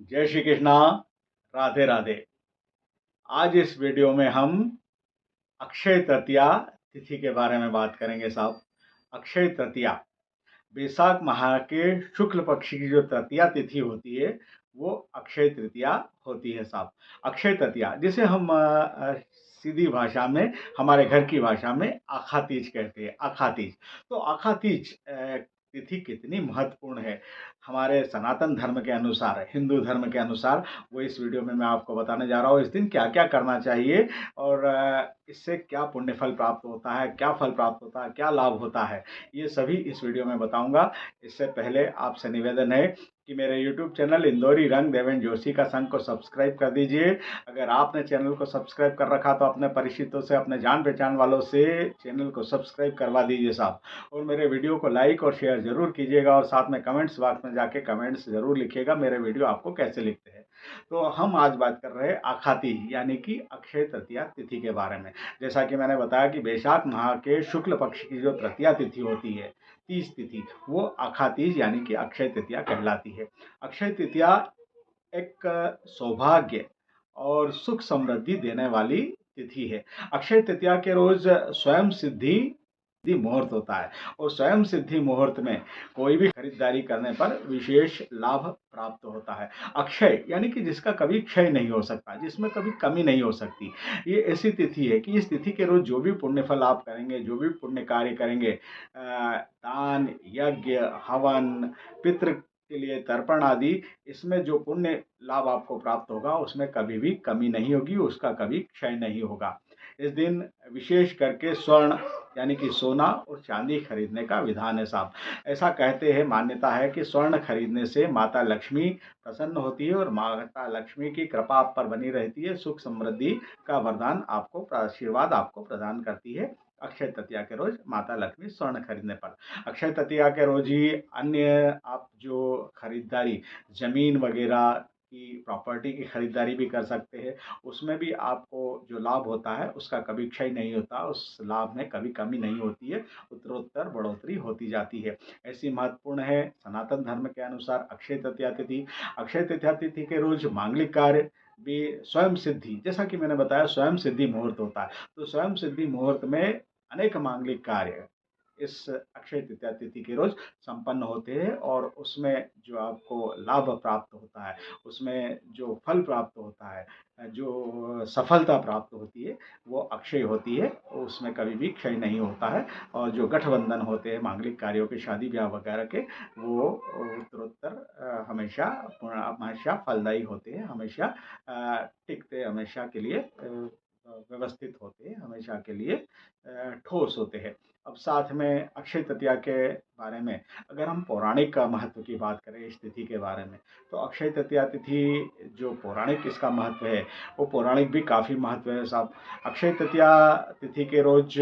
जय श्री कृष्णा। राधे राधे। आज इस वीडियो में हम अक्षय तृतीया तिथि के बारे में बात करेंगे साहब। अक्षय तृतीया बैसाख माह के शुक्ल पक्ष की जो तृतीया तिथि होती है वो अक्षय तृतीया होती है साहब। अक्षय तृतीया जिसे हम सीधी भाषा में, हमारे घर की भाषा में आखा तीज कहते हैं। आखा तीज, तो आखा तीज तिथि कितनी महत्वपूर्ण है हमारे सनातन धर्म के अनुसार, हिंदू धर्म के अनुसार, वो इस वीडियो में मैं आपको बताने जा रहा हूँ। इस दिन क्या क्या करना चाहिए और इससे क्या पुण्य फल प्राप्त होता है, क्या फल प्राप्त होता है, क्या लाभ होता है, ये सभी इस वीडियो में बताऊंगा। इससे पहले आपसे निवेदन है कि मेरे YouTube चैनल इंदौरी रंग देवेंद्र जोशी का संघ को सब्सक्राइब कर दीजिए। अगर आपने चैनल को सब्सक्राइब कर रखा तो अपने परिचितों से, अपने जान पहचान वालों से चैनल को सब्सक्राइब करवा दीजिए साहब। और मेरे वीडियो को लाइक और शेयर जरूर कीजिएगा और साथ में कमेंट्स बॉक्स में जाके कमेंट्स जरूर लिखिएगा मेरे वीडियो आपको कैसे लिखते हैं। तो हम आज बात कर रहे हैं आखाती यानी कि अक्षय तृतीया तिथि के बारे में। जैसा कि मैंने बताया कि बैसाख माह के शुक्ल पक्ष की जो तृतीया तिथि होती है, तीज तिथि, वो आखा तीज यानी कि अक्षय तृतीया कहलाती है। अक्षय तृतीया एक सौभाग्य और सुख समृद्धि देने वाली तिथि है। अक्षय तृतीया के रोज स्वयं सिद्धि मुहूर्त होता है और स्वयं सिद्धि मुहूर्त में कोई भी खरीदारी करने पर विशेष लाभ प्राप्त होता है। अक्षय यानी कि जिसका कभी क्षय नहीं हो सकता, जिसमें कभी कमी नहीं हो सकती, ये ऐसी तिथि है कि इस तिथि के रोज जो भी पुण्य फल आप करेंगे, जो भी पुण्य कार्य करेंगे, दान, यज्ञ, हवन, पितृ के लिए तर्पण आदि, इसमें जो पुण्य लाभ आपको प्राप्त होगा उसमें कभी भी कमी नहीं होगी, उसका कभी क्षय नहीं होगा। इस दिन विशेष करके स्वर्ण यानी कि सोना और चांदी खरीदने का विधान है साहब। ऐसा कहते हैं, मान्यता है कि स्वर्ण खरीदने से माता लक्ष्मी प्रसन्न होती है और माता लक्ष्मी की कृपा आप पर बनी रहती है, सुख समृद्धि का वरदान आपको, आशीर्वाद आपको प्रदान करती है। अक्षय तृतीया के रोज माता लक्ष्मी स्वर्ण खरीदने पर। अक्षय तृतीया के रोज ही अन्य आप जो खरीदारी, जमीन वगैरह की, प्रॉपर्टी की खरीदारी भी कर सकते हैं। उसमें भी आपको जो लाभ होता है उसका कभी क्षय नहीं होता, उस लाभ में कभी कमी नहीं होती है, उत्तरोत्तर बढ़ोतरी होती जाती है। ऐसी महत्वपूर्ण है सनातन धर्म के अनुसार अक्षय तृतीया तिथि। अक्षय तृतीया तिथि के रोज मांगलिक कार्य भी स्वयं सिद्धि, जैसा कि मैंने बताया, स्वयं सिद्धि मुहूर्त होता है। तो स्वयं सिद्धि मुहूर्त में अनेक मांगलिक कार्य इस अक्षय तृतीया तिथि के रोज संपन्न होते हैं और उसमें जो आपको लाभ प्राप्त होता है, उसमें जो फल प्राप्त होता है, जो सफलता प्राप्त होती है, वो अक्षय होती है, उसमें कभी भी क्षय नहीं होता है। और जो गठबंधन होते हैं मांगलिक कार्यों के, शादी ब्याह वगैरह के, वो उत्तरोत्तर हमेशा हमेशा फलदायी होते हैं, हमेशा टिकते, हमेशा के लिए व्यवस्थित होते हैं, हमेशा के लिए ठोस होते हैं। अब साथ में अक्षय तृतीया के बारे में अगर हम पौराणिक का महत्व की बात करें इस तिथि के बारे में, तो अक्षय तृतीया तिथि जो पौराणिक इसका महत्व है, वो पौराणिक भी काफ़ी महत्व है साहब। अक्षय तृतीया तिथि के रोज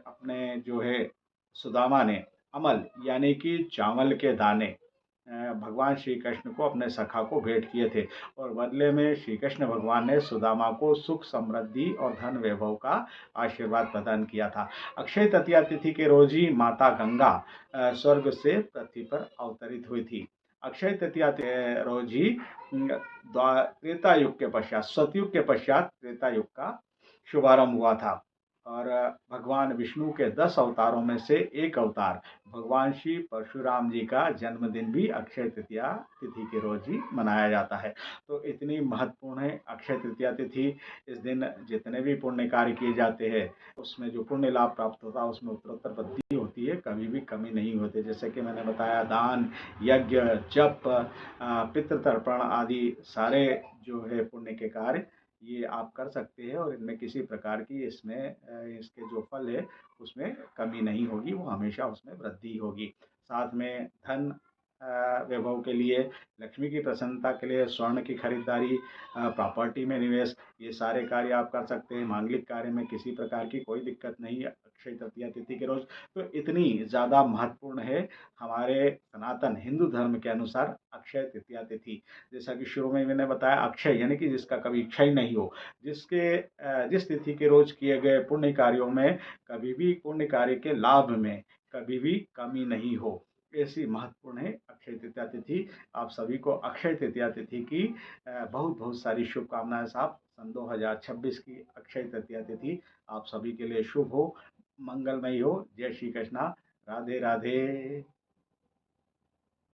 अपने जो है सुदामा ने अमल यानी कि चावल के दाने भगवान श्री कृष्ण को, अपने सखा को भेंट किए थे और बदले में श्री कृष्ण भगवान ने सुदामा को सुख समृद्धि और धन वैभव का आशीर्वाद प्रदान किया था। अक्षय तृतीया तिथि के रोज ही माता गंगा स्वर्ग से पृथ्वी पर अवतरित हुई थी। अक्षय तृतीया रोज ही त्रेता युग के पश्चात, सतयुग के पश्चात त्रेता युग का शुभारंभ हुआ था और भगवान विष्णु के 10 अवतारों में से एक अवतार भगवान श्री परशुराम जी का जन्मदिन भी अक्षय तृतीया तिथि के रोज ही मनाया जाता है। तो इतनी महत्वपूर्ण है अक्षय तृतीया तिथि। इस दिन जितने भी पुण्य कार्य किए जाते हैं उसमें जो पुण्य लाभ प्राप्त होता है उसमें उत्तरोत्तर वृद्धि होती है, कभी भी कमी नहीं होती। जैसे कि मैंने बताया, दान, यज्ञ, जप, पितृतर्पण आदि सारे जो है पुण्य के कार्य ये आप कर सकते हैं और इनमें किसी प्रकार की, इसमें इसके जो फल है उसमें कमी नहीं होगी, वो हमेशा उसमें वृद्धि होगी। साथ में धन वैभव के लिए, लक्ष्मी की प्रसन्नता के लिए स्वर्ण की खरीदारी, प्रॉपर्टी में निवेश, ये सारे कार्य आप कर सकते हैं। मांगलिक कार्य में किसी प्रकार की कोई दिक्कत नहीं है अक्षय तृतीया तिथि के रोज। तो इतनी ज़्यादा महत्वपूर्ण है हमारे सनातन हिंदू धर्म के अनुसार अक्षय तृतीया तिथि। जैसा कि शुरू में मैंने बताया, अक्षय यानी कि जिसका कभी क्षय नहीं हो, जिस तिथि के रोज किए गए पुण्य कार्यों में कभी भी, पुण्य कार्य के लाभ में कभी भी कमी नहीं हो। ऐसी महत्वपूर्ण है अक्षय तृतीया तिथि। आप सभी को अक्षय तृतीया तिथि की बहुत बहुत सारी शुभकामनाएं साहब। सन 2026 की अक्षय तृतीया तिथि आप सभी के लिए शुभ हो, मंगलमयी हो। जय श्री कृष्णा, राधे राधे।